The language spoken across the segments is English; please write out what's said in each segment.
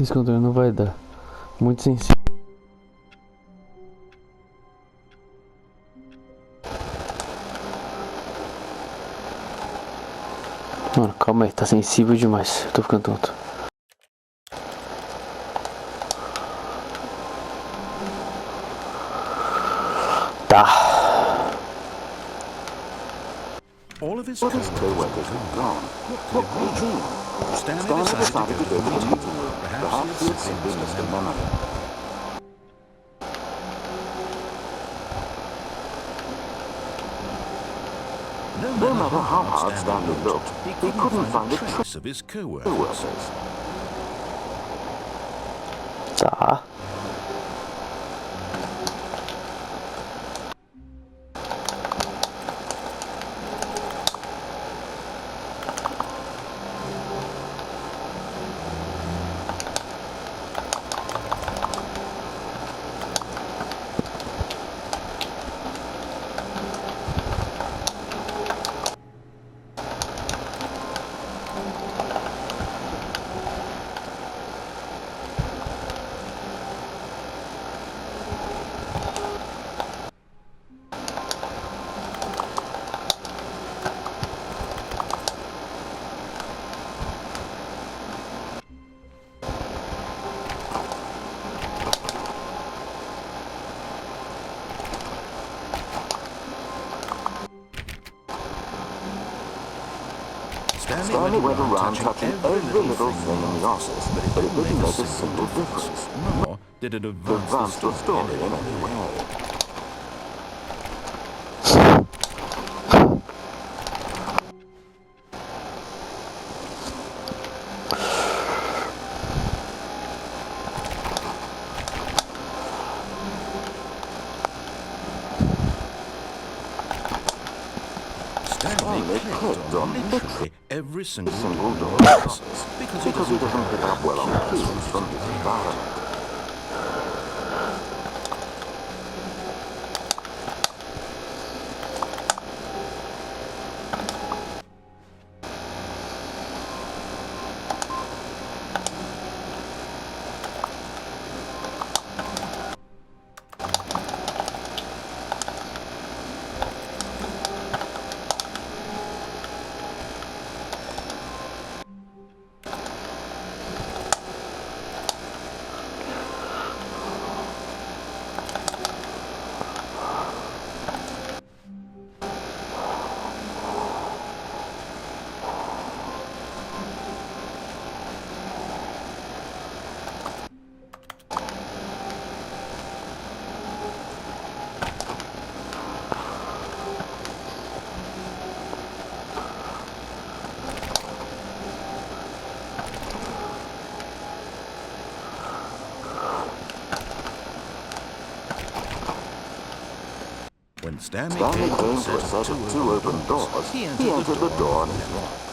Esse controle não vai dar. Muito sensível. Mano, calma aí, tá sensível demais. Eu tô ficando tonto. Tá. All of his co-workers had gone. What could it mean? Stanley decided to go to the meeting room. Perhaps he had simply missed a memo. No matter how hard Stanley looked, he couldn't find a trace of his co-workers. Tá. Stanley went around touching every little thing in the office, but it didn't make a single difference. Nor did it advance the story in any way. Stanley clicked on literally every single door in the office because he doesn't pick up well on cues from his environment. When Stanley came to a set of two open doors, he entered the door on his left.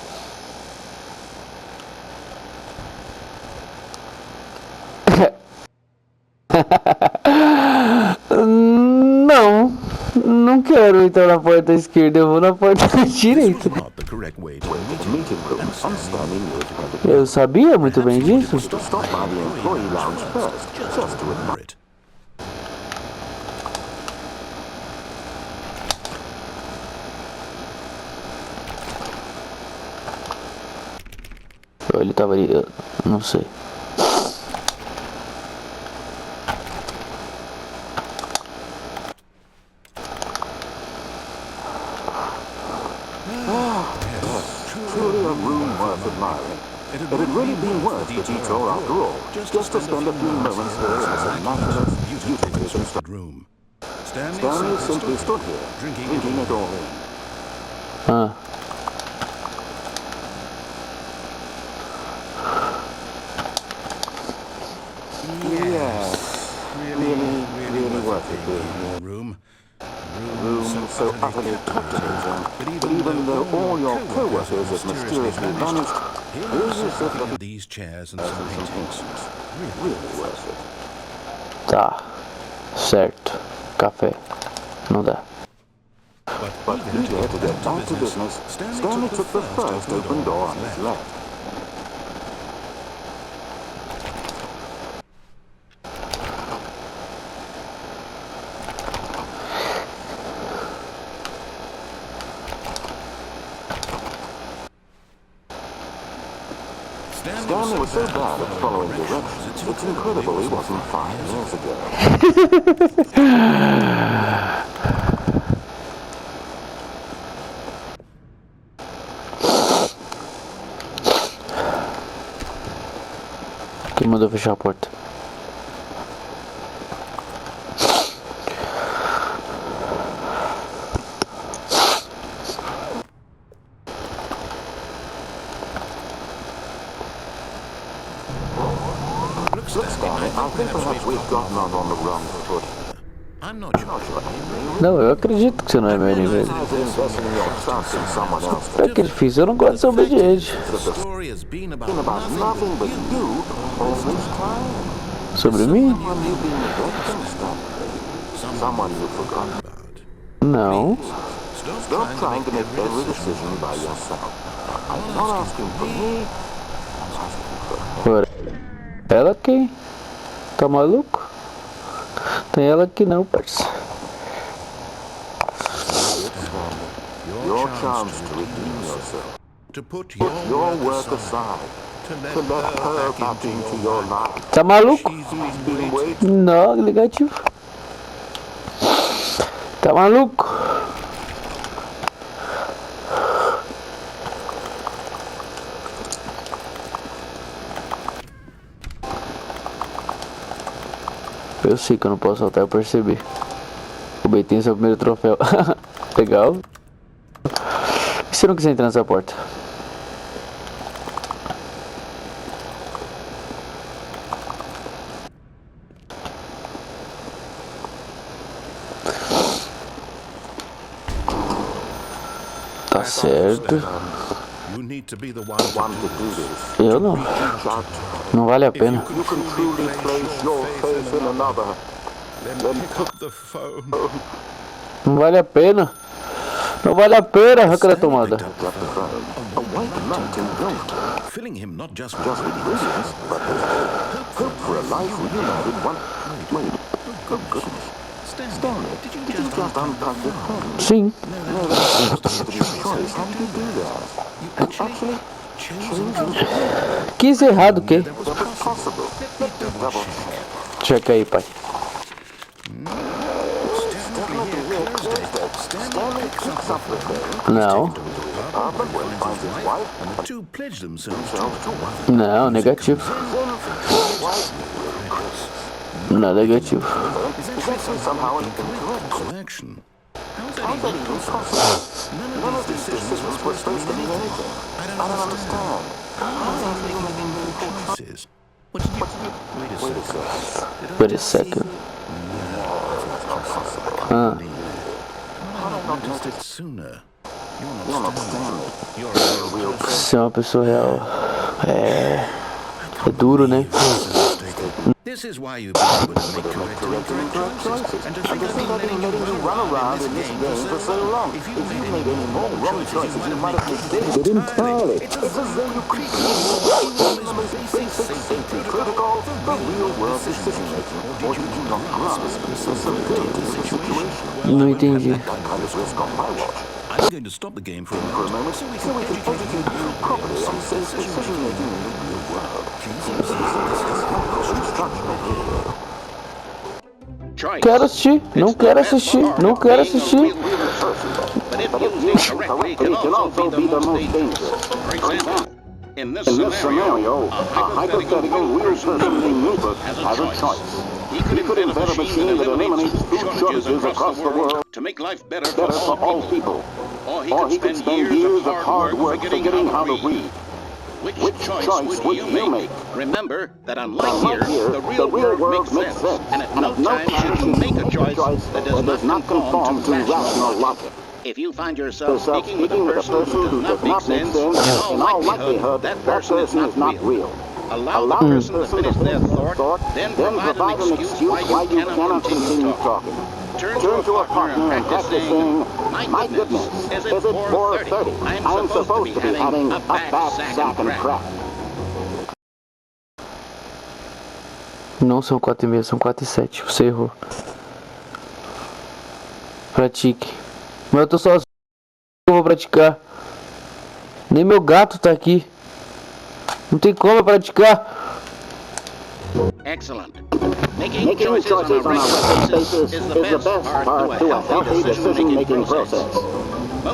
entrou na porta esquerda, eu vou na porta direita. Not the correct way to meet him. And Stanley knew it perfectly. Eu sabia muito bem disso. Stop by the employee lounge first, just to admire it. Ele tava ali, eu não sei. Truly a room worth admiring. It had really been worth the detour after all, just to spend a few moments here in this immaculate, beautifully constructed room. Stanley simply stood here, drinking it all in. Ah. Yes, really worth it being in your room. Room so utterly captivating that even though all your co-workers have mysteriously vanished, here you sit at these chairs and some paintings. Really worth it. Tá. Certo. Café. Não dá. But eager to get back to business, Stanley took the first open door on his left. Stanley was so bad at following directions, it's incredible he wasn't 5 years ago. Quem mandou fechar a porta? Look, Stanley, I think perhaps we've gotten out on the wrong foot. I'm not sure. Não, eu acredito que você não é meu inimigo. É que é difícil, eu não gosto de ser obediente. Sobre mim? Não. Stop trying to make every decision by yourself. I'm not asking for me. I'm asking for her. Ela quem? Tá maluco? Tem ela aqui não, parça. Your chance to redeem yourself. To put your work aside. To let her back into your life. Tá maluco? She's been waiting. Não, negativo. Tá maluco? Eu sei que eu não posso saltar, eu percebi. O B tem seu primeiro troféu. Legal. E se eu não quiser entrar nessa porta? Tá certo. Eu não. Não vale a pena. Não vale a pena. Não vale a pena, arranca da tomada. Filling him not just with reasons, but hope for a life reunited one. Wait, good goodness. Stanley, did you just unplug the phone? Sim. No, that's not your choice. How did you do that? You actually chose. Quis errado o quê? That was possible. Double check. Checa aí, pai. Stanley picks up the phone. Não. But when he finds his wife, and the two pledge themselves to one. Não, negativo. Não, negativo. Somehow incorrect selection. How's that even possible? None of these decisions were supposed to mean anything. I don't understand. How are they making meaningful choices? What did you... Wait a second. Wait a second. Ah. I noticed it sooner. You're not Stanley. You're a real Ser uma pessoa real. É duro, né? person. This is why you people would make correct and incorrect choices. And to think I've been letting you run around in this game for so long. If you made any more wrong choices, you might have missed it entirely. It's as though you creep even the most basic safety protocol for real-world decision-making. Or did you not grasp the severity of the situation? Não entendi. That kind of risk on my watch. I'm going to stop the game for a moment so we can educate you properly on safe decision-making in the real world. Quero assistir, não quero assistir, não quero assistir. But if used correctly, it can also be the most dangerous. For example, in this scenario, a hypothetical real person named Rupert has a choice. He could invent a machine that eliminates food shortages across the world to make life better for all people. Or he could spend years of hard work forgetting how to read. Which choice would you make? Remember that unlike here, the real world makes sense. And at no time should you make a choice that does not conform to rational logic. If you find yourself speaking with a person who does not make sense, in all likelihood, that person is not real. Allow the person to finish their thought, then provide an excuse why you cannot continue talking. Turn to a partner and practice saying, my goodness, is it 4:30? I am supposed to be having a fat sack and crack. Não são 4:30, são 4:07. Você errou. Pratique. Mas eu tô sozinho. Eu vou praticar. Nem meu gato tá aqui. Não tem como eu praticar. Excellent. Making choices on a regular basis is the best part to a healthy decision-making process.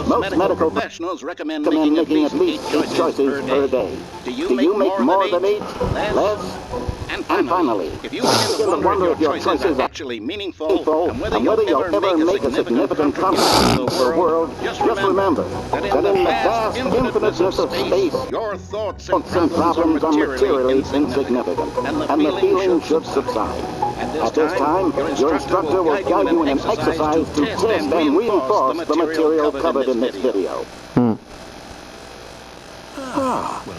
Most medical professionals recommend making at least 8 choices per day. Do you make more than 8? Less? And finally, if you begin to wonder if your choices are actually meaningful and whether you'll ever make a significant contribution to the world, just remember that in the vast infiniteness of space, your thoughts and problems are materially insignificant, and the feeling should subside. At this time, your instructor will guide you in an exercise to test and reinforce the material covered in this video.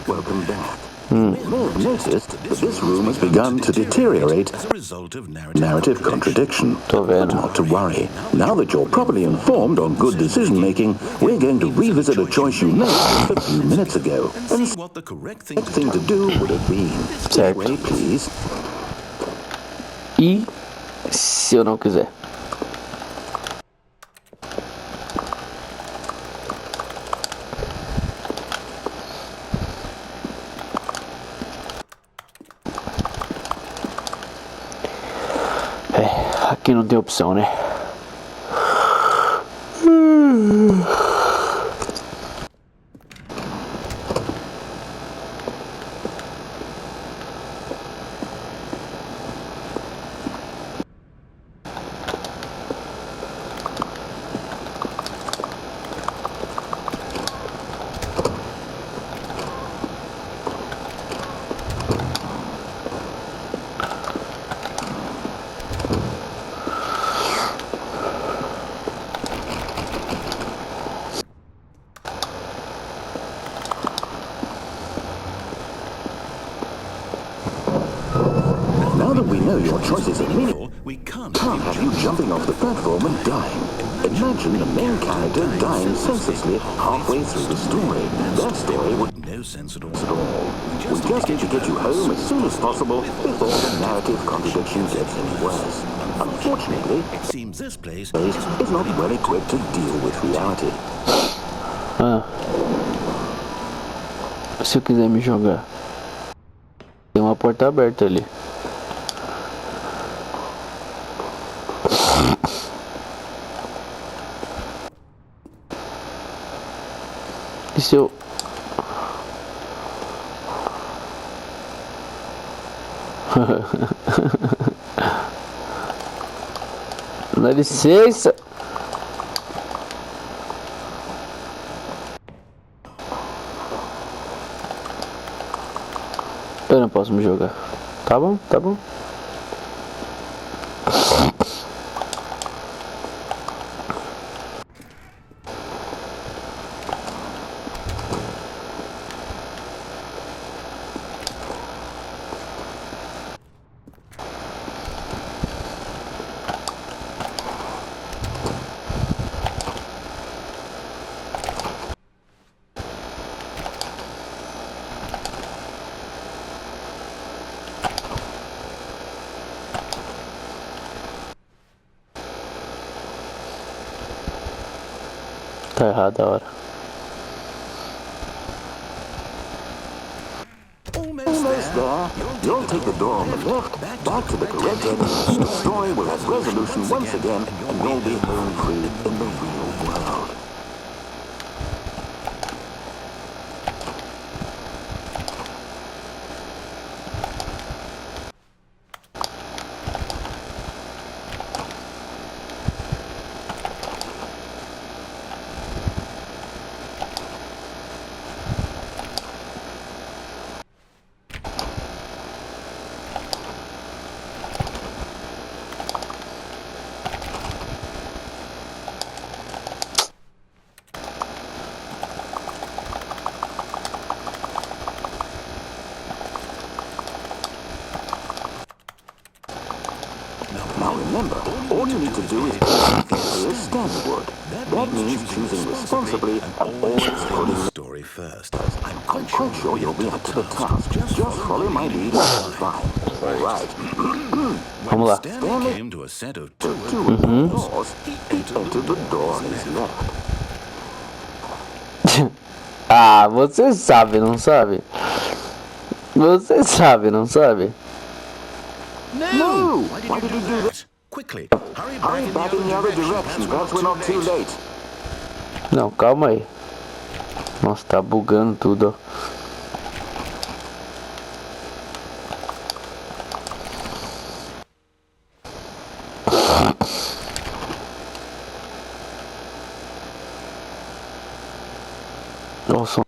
Welcome back. You may have noticed that this room has begun to deteriorate as a result of narrative contradiction. Tô But vendo. not to worry. Now that you're properly informed on good decision-making, we're going to revisit a choice you made just a few minutes ago and see what the correct thing to do would have been. This Certo. way, please. E se eu não quiser? Aqui não tem opção, né? Now that we know your choices are meaningful, we can't have you jumping off the platform and dying. Imagine the main character dying senselessly halfway through the story. That story would make no sense at all. We just need to get you home as soon as possible before the narrative contradiction gets any worse. Unfortunately, it seems this place is not well equipped to deal with reality. Se eu quiser me jogar, tem uma porta aberta ali. E se eu... Dá licença. Eu não posso me jogar. Tá bom, tá bom. Tá errado a hora. Almost there. You'll take the door on the left, back to the correct ending. The story will have resolution once again, and you'll be home free in the real world. Now remember, all you need to do is clear Stanley. That means choosing responsibly and always putting the story first. I'm quite sure you'll be up to the task. Just follow my lead and you'll be fine. All right. Vamos lá. Stanley came to a set of two Doors. He entered the door on his left. Ah, você sabe, não sabe? Você sabe, não sabe? No! Why did you do that? Quickly, Hurry back in the other direction. Perhaps we're not too late. Não, calma aí. Nossa, tá bugando tudo, ó. Nossa.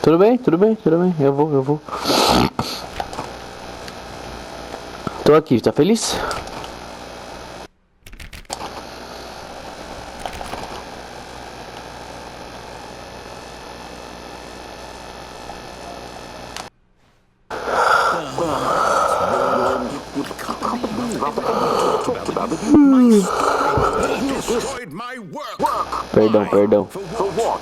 Tudo bem, tudo bem, tudo bem. Eu vou. Tô aqui, tá feliz? destroyed my work. Perdão. For what?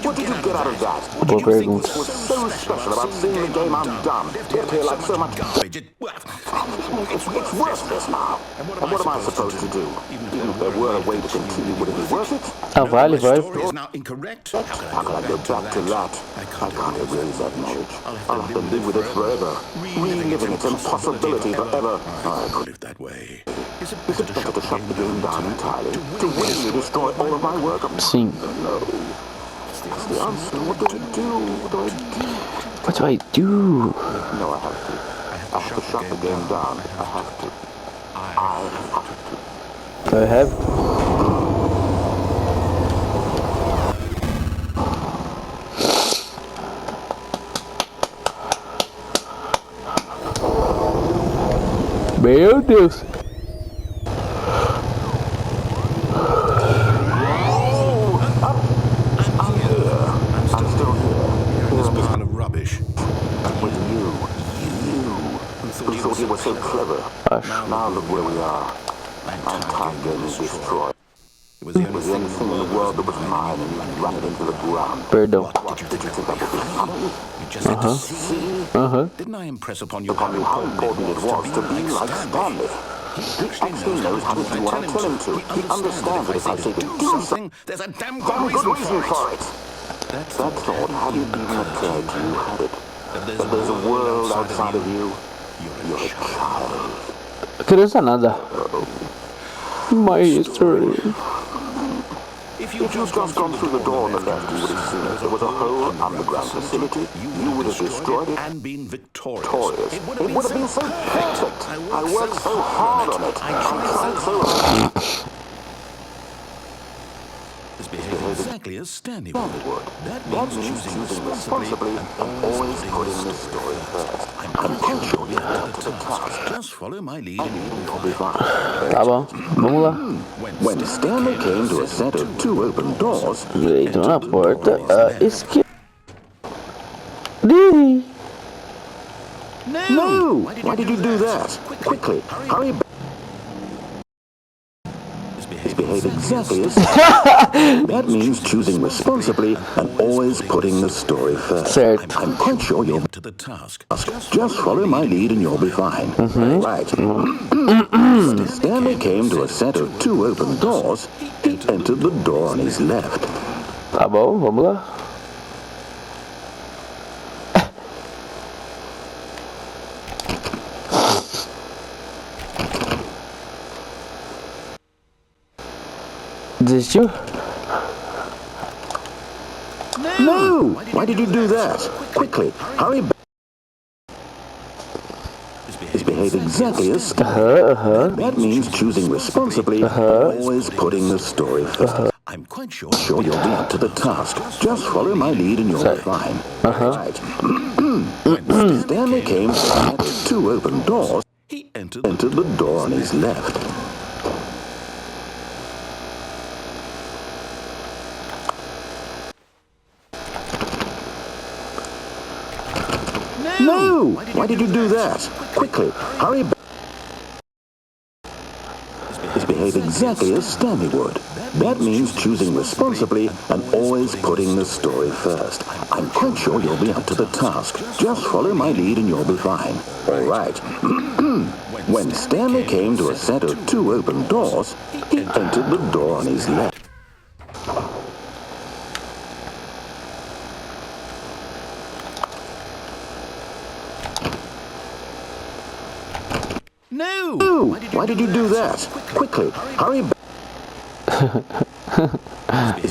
What did you get out of that? Boa pergunta. What's so special about seeing the game I'm done? You appear like so much garbage. It's worthless now. And what am I supposed to do? Even if there were a way to continue, would it be worth it? Ah, vale. Story is now incorrect. How can I go back to that? I can't erase that knowledge. I'll have to live with it forever. Reliving its impossibility forever. I could live that way. Is it better to shut the game down entirely? To willingly destroy all of my work? Sim. No. That's the answer. What do I do? What do I do? No, I have to. I have to shut the game down. I have to. I have. Meu Deus. So clever. Now look where we are. My time game is destroyed. It was the only thing in the world that was mine, and you ran it into the ground. Perdão. What did you think that would be funny? You just had to see. Didn't I impress upon you how important it was to be like Stanley? He actually knows how to do what I tell him to. He understands that if I say to do something, there's a damn good reason for it. That thought hadn't even occurred to you, had it? That there's a world outside of you. You're a child. Criança nada. My history. If you'd just gone through the door on the left, you would have seen that there was a whole underground facility. You would have destroyed it and been victorious. It would have been so perfect. I worked so hard on it. I tried so hard. exactly as Stanley would. That means choosing responsibly and always putting the story first. I'm quite sure you'll be up to the task. Just follow my lead and you'll be fine. Tá bom, vamos lá. When Stanley came to a set of two open doors, he Entrou na entered the door porta on his left. esquerda. No! Why did you do that? Quickly, hurry back. Behave exactly as that means choosing responsibly and always putting the story first. Certo. I'm quite sure you'll be to the task. Just follow my lead and you'll be fine. Right. When Stanley came to a set of two open doors, he entered the door on his left. Tá bom, vamos lá. Desistiu? No! Why did you do that? Quickly, hurry back. Behave exactly as that means choosing responsibly and always putting the story first. I'm quite sure you'll be up to the task. Just follow my lead and you'll be fine. Right. When Stanley came to two open doors, he entered the door on his left. No! Why did you do that? Quickly, hurry back. Behave exactly as Stanley would. That means choosing responsibly and always putting the story first. I'm quite sure you'll be up to the task. Just follow my lead and you'll be fine. All right. When Stanley came to a set of two open doors, he entered the door on his left. No! Why did you do that? Quickly, hurry back.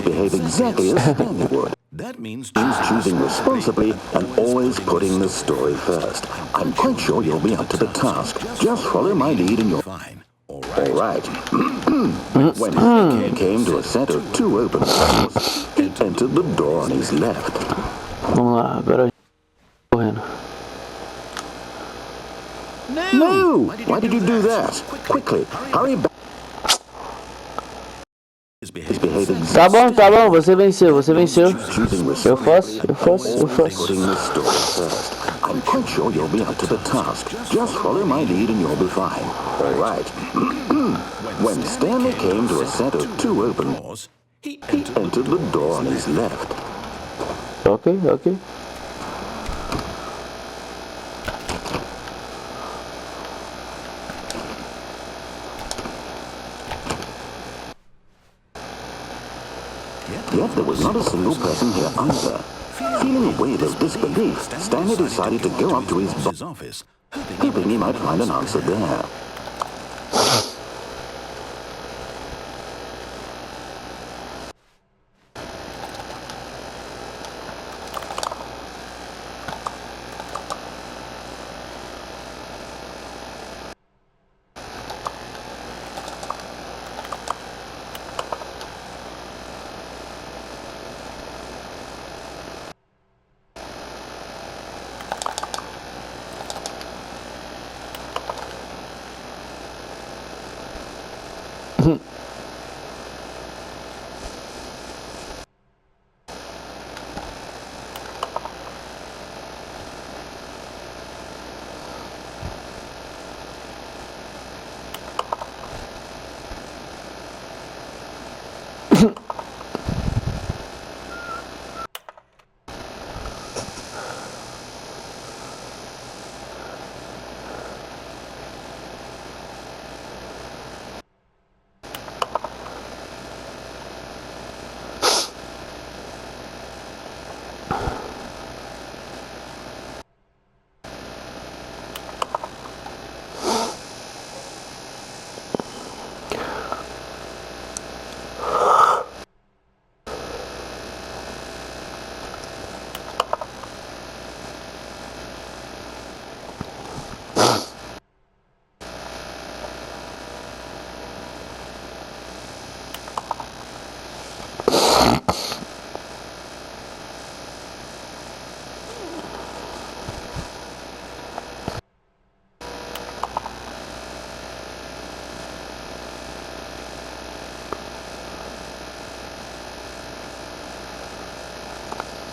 Behave exactly as Stanley would. That means choosing responsibly and always putting the story first. I'm quite sure you'll be up to the task. Just follow my lead and you're fine. All right. When Stanley came to a set of two open doors, he entered the door on his left. Vamos lá, agora correndo. No! Why did you do that? Quickly, hurry back. Behave Tá bom, você venceu. choosing Eu faço. putting the story first. I'm quite sure you'll be up to the task. Just follow my lead and you'll be fine. All right. When Stanley came to a set of two open doors, he entered the door on his left. Ok. Yet there was not a single person here either. Feeling a wave of disbelief, Stanley decided to go up to his office, hoping he might find an answer there.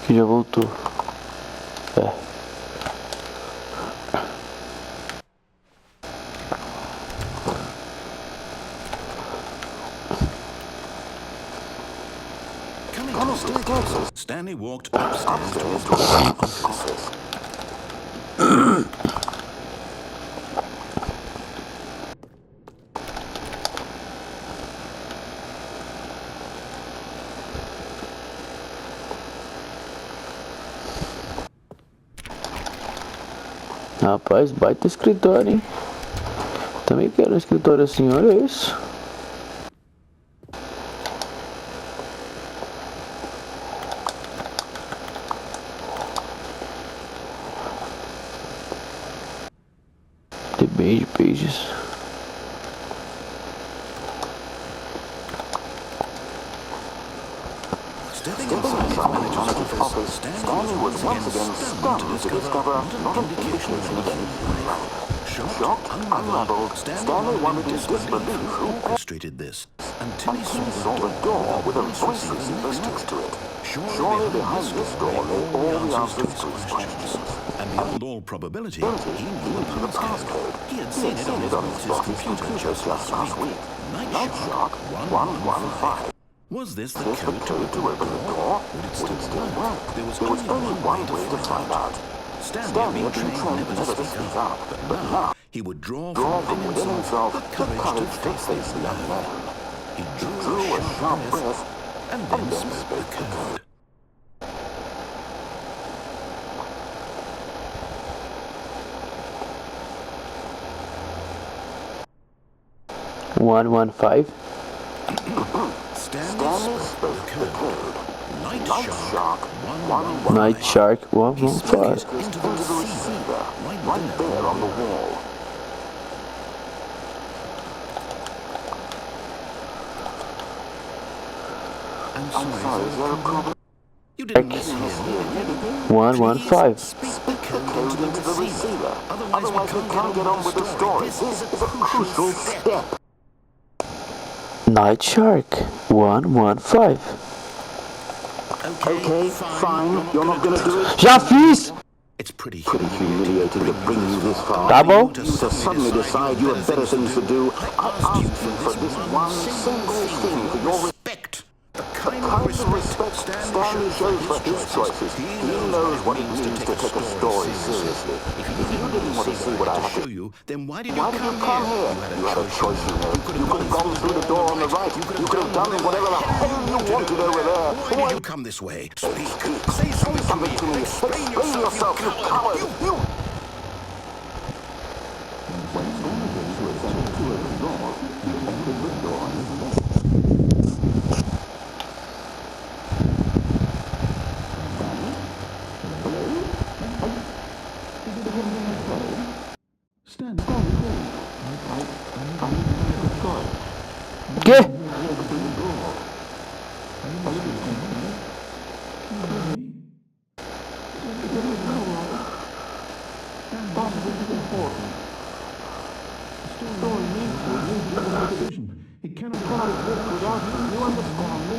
Que já voltou. É. Coming to the staircase, Stanley walked upstairs to his office. Rapaz, baita escritório, hein? Também quero um escritório assim, olha isso. The Beige Pages. Stepping inside his manager's office, Stanley was once again stunned to discover not an indication of any life. Shocked, unraveled, Stanley wondered in disbelief who orchestrated this until he saw the door with a voice receiver next to it. Surely behind this door lay all the answers to his questions. And beyond all probability, he knew the passcode. He had seen it on his boss's computer just last week. Night Shark 115. Was this the code to open the door? Would it still work? There was only one way to find out. Stanley had been trained never to speak up, but now he would draw from within himself the courage to face the unknown. He drew a sharp breath and then spoke the code. One five. Stanley spoke the code. Night Shark 115. Night Shark He spoke 115. it into the receiver right there on the wall. I'm sorry, is there a problem? You didn't mishear me. 115. Speak the code into the receiver. Otherwise we can't get on with the story. This is a crucial step. Night Shark 115. Okay, fine. You're not gonna do it. Já fiz! It's pretty Humiliating to bring you this far. Tá bom. To suddenly decide you have better things to do. I asked you for this one single thing, for your respect. The kind of respect Stanley shows for his choices. He knows what it means to take a story seriously. If you didn't want to see what I had to show you, then why did you come here? You had a choice, you know. You could have gone through the door on the right. You could have done whatever the hell you wanted over there. Why did you come this way? Speak. Say something to me. Explain yourself, you coward. You... Que? It cannot exist without you. You understand me?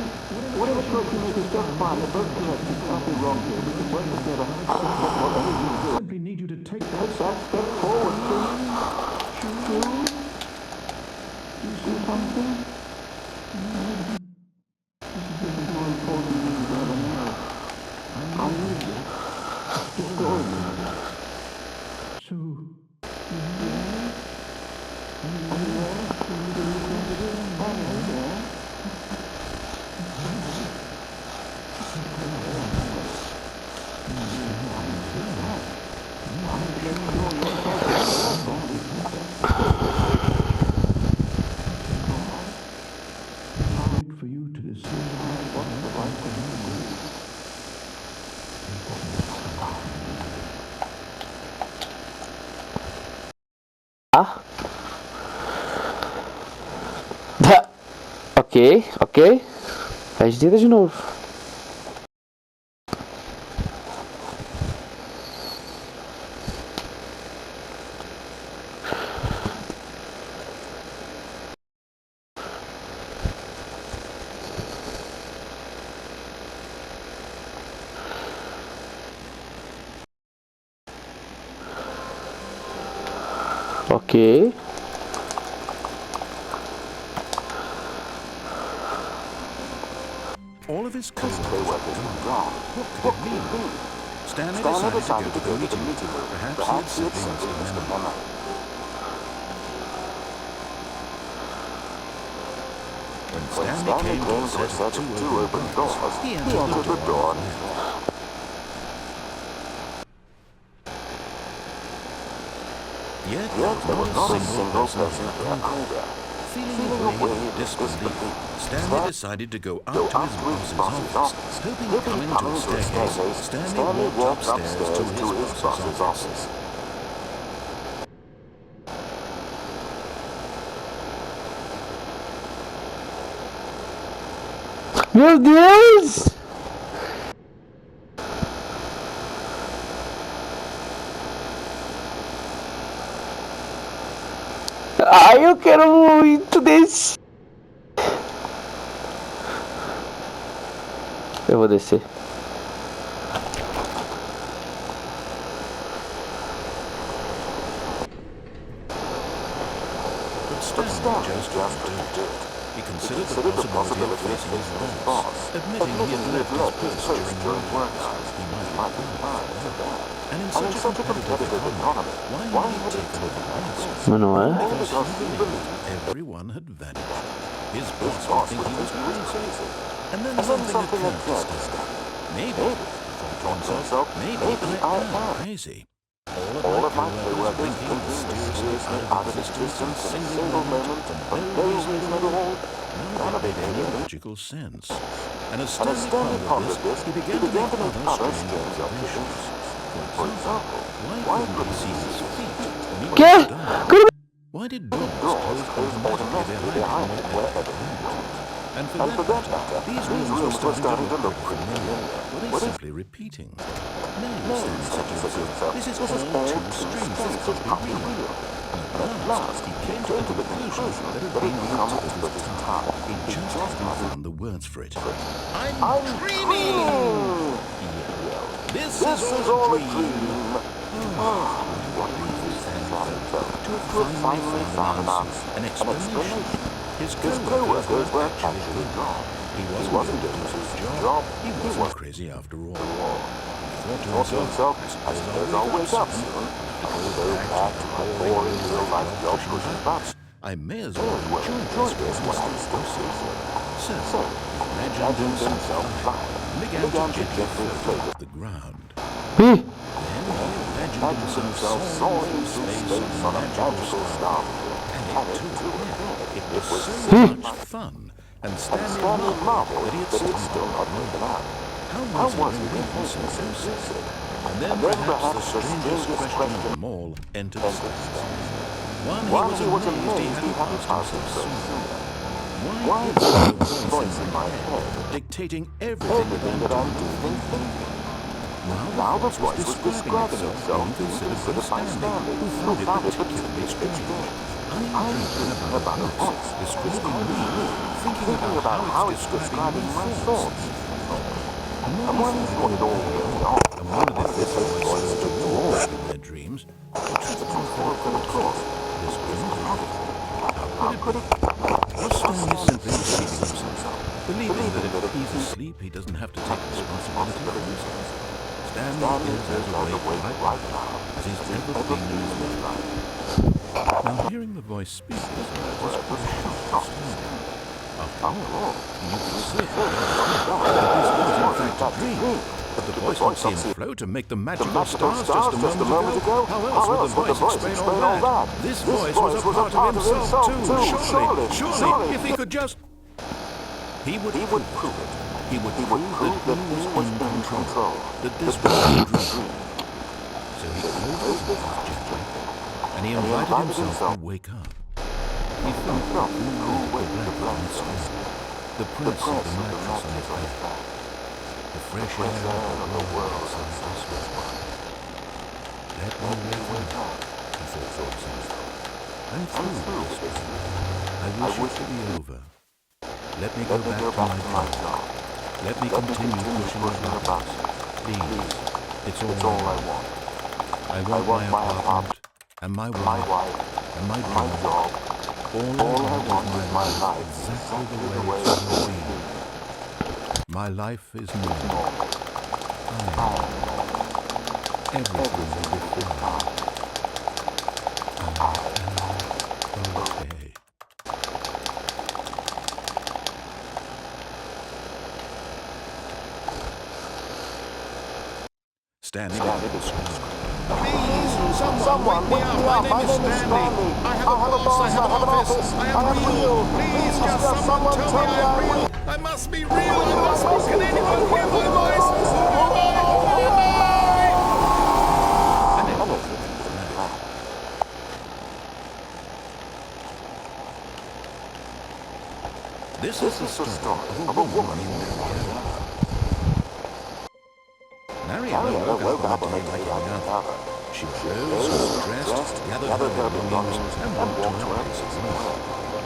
Whatever choice you make is just fine. We're both correct. There's nothing wrong here. We can work together. Whatever you do. I simply need you to take that step forward, please. Do you see something? This is more important than you ever know. I need you. The story. So, for you to decide what's the right thing to do. Ah. Ok. A gente tenta de novo. Ok. All of his co-workers were gone. What could it mean? Stanley decided to go to the meeting room. Perhaps he had simply missed a memo. When Stanley came to a set of two open doors, he entered the door and Yet there was not a single person either. Feeling a wave of disbelief, Stanley decided to go up to his boss's office. Hoping to come into a staircase, Stanley walked upstairs to his boss's office. Meu Deus! Ai, eu quero muito desse. Eu vou descer. But Stanley just couldn't do it. He considered the possibility of facing his boss, admitting he had left his post during work hours. He might be fired for that. And in such a competitive economy, why would he take a risk? Mas não é? Because he believed everyone had vanished. His boss would think he was crazy. And then something occurred to Stanley. Maybe, he thought to himself, maybe I am crazy. All of my co-workers blinking mysteriously out of existence in a single moment for no reason at all. None of it made any logical sense. And as Stanley pondered this, he began to make other strange observations. For example, why couldn't he see his feet? Que? Why did doors close automatically behind him wherever he went? And for that matter, these rooms were starting to look pretty familiar. Were they simply repeating? No, Stanley said to himself, this is all too strange, this can't be real. And at last, he came to the conclusion that had been repeated at his time. He just hadn't found the words for it. I'm dreaming! He yelled. This is all a dream! What relief Stanley felt to have finally found an answer, an explanation. His co-workers were actually gone. He wasn't doing his job. He wasn't crazy after all. He thought to himself, I suppose I'll wake up soon. I'll go back to my boring real-life job pushing buttons. I may as well enjoy this while I'm still sleeping. So, he imagined himself flying and began to gently float at the ground. Then he imagined himself soaring through space on a magical star. And it too, it was so much fun, and Stanley marveled that he had still not woken up. How was he really so lucid? And then perhaps the strangest question of them all entered Stanley. One, he was amazed he hadn't asked himself sooner. Why is there a voice in my head dictating everything that I'm doing? Now the voice was describing itself being considered by Stanley, who found it particularly strange. I'm thinking about a voice describing me, thinking about how it's describing my thoughts. And when it all went on, and one of the voices to walk in their dreams, of course, this how could it? Was Stanley simply deceiving himself, believing that if he's asleep, he doesn't have to take responsibility for himself? Stanley is as awake right now as he's ever been in his life. Now, hearing the voice speak these words was a shock to Stanley. After all, he used to say that this was in fact a dream. But the voice would see him float and make the magical stars just a moment ago. How else would the voice explain all that? This voice was a part of himself too. Surely, if he could just... He would prove it. He would prove that he was in control. That this was a dream. So he closed his eyes gently, and he invited himself to wake up. He felt the cool blanket on his skin, the press of the mattress on his back, the fresh air of the world outside his window. Let me wake up, he thought to himself. I'm through with this dream. I wish it to be over. Let me go back to my job. Let me continue pushing the buttons. Please, it's all I want. I want my apartment and my wife and my job. All I want is my life exactly the way it's always been. My life is normal. Everything will be fine. Okay. Stanley began to scream. Please, someone wake me up. My name is Stanley. I have a boss, I have an office. I am real. Please, just someone tell me I am real. I must be real. I must be. Can anyone hear my voice? Who am I? Who am I? And then this is the story of a woman named Mariella. Mariella woke up on a day like another. She rose, was dressed, gathered her belongings, and walked to her place of work.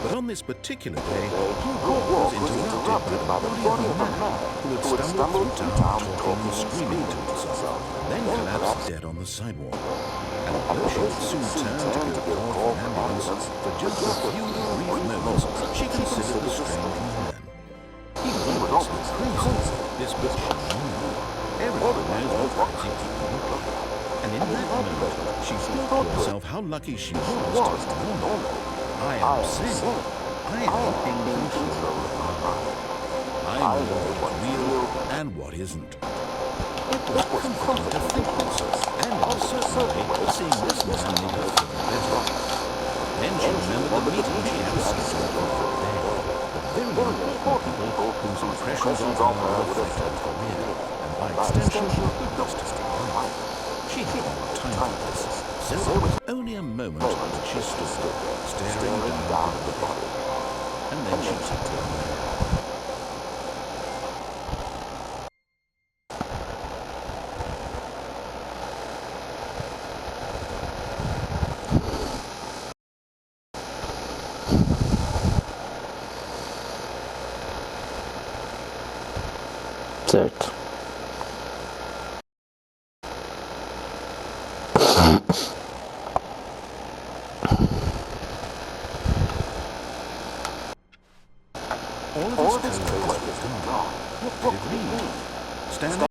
But on this particular day, her walk was interrupted by the body of a man who had stumbled through town talking and screaming to himself, then collapsed dead on the sidewalk. And although she would soon turn to give a call for an ambulance, for just a few brief moments, she considered the strange man. He was obviously crazy, this but she knew. Everyone knows what crazy people look like. And in that moment, she thought to herself how lucky she was to be normal. I am sane. I am in control of my life. I know what's real and what isn't. It was comforting to think this, and in a certain way, seeing this man made her feel better. Then she remembered the meeting she had scheduled for that day. The very important people whose impressions of her would affect her career, and by extension, the rest of her life. She had no time for this, so it was only a moment that she stood there, staring down at the body. And then she took her away. Certo. All of his co-workers were gone. What did it mean? Stanley